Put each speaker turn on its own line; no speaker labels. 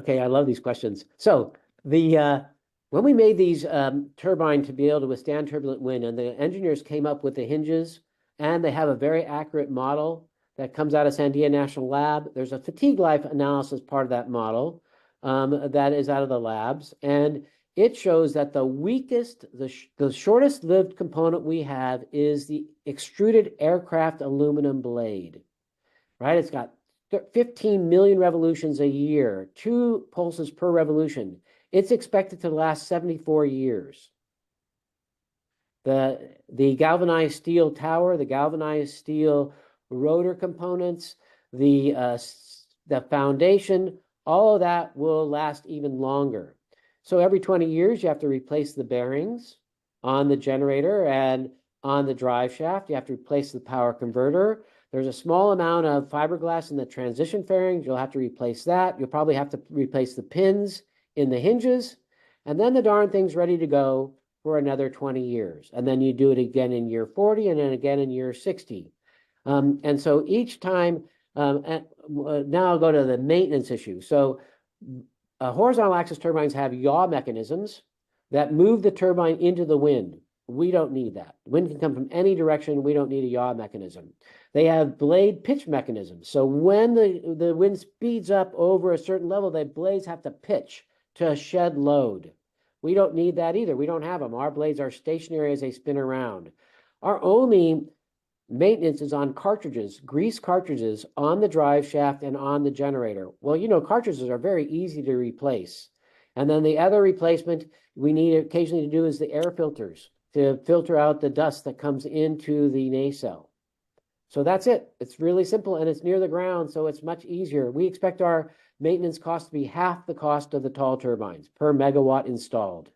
Okay, I love these questions. So the when we made these turbine to be able to withstand turbulent wind, and the engineers came up with the hinges, and they have a very accurate model that comes out of Sandia National Lab. There's a fatigue life analysis part of that model that is out of the labs, and it shows that the weakest, the shortest lived component we have is the extruded aircraft aluminum blade, right? It's got 15 million revolutions a year, 2 pulses per revolution. It's expected to last 74 years. The galvanized steel tower, the galvanized steel rotor components, the foundation, all of that will last even longer. So every 20 years, you have to replace the bearings on the generator and on the drive shaft. You have to replace the power converter. There's a small amount of fiberglass in the transition fairings. You'll have to replace that. You'll probably have to replace the pins in the hinges. And then the darn thing's ready to go for another 20 years. And then you do it again in year 40 and then again in year 60. And so each time, now I'll go to the maintenance issue. So horizontal axis turbines have yaw mechanisms that move the turbine into the wind. We don't need that. Wind can come from any direction. We don't need a yaw mechanism. They have blade pitch mechanisms. So when the wind speeds up over a certain level, the blades have to pitch to shed load. We don't need that either. We don't have them. Our blades are stationary as they spin around. Our only maintenance is on cartridges, grease cartridges on the drive shaft and on the generator. Well, you know, cartridges are very easy to replace. And then the other replacement we need occasionally to do is the air filters to filter out the dust that comes into the nacelle. So that's it. It's really simple, and it's near the ground, so it's much easier. We expect our maintenance cost to be half the cost of the tall turbines per megawatt installed.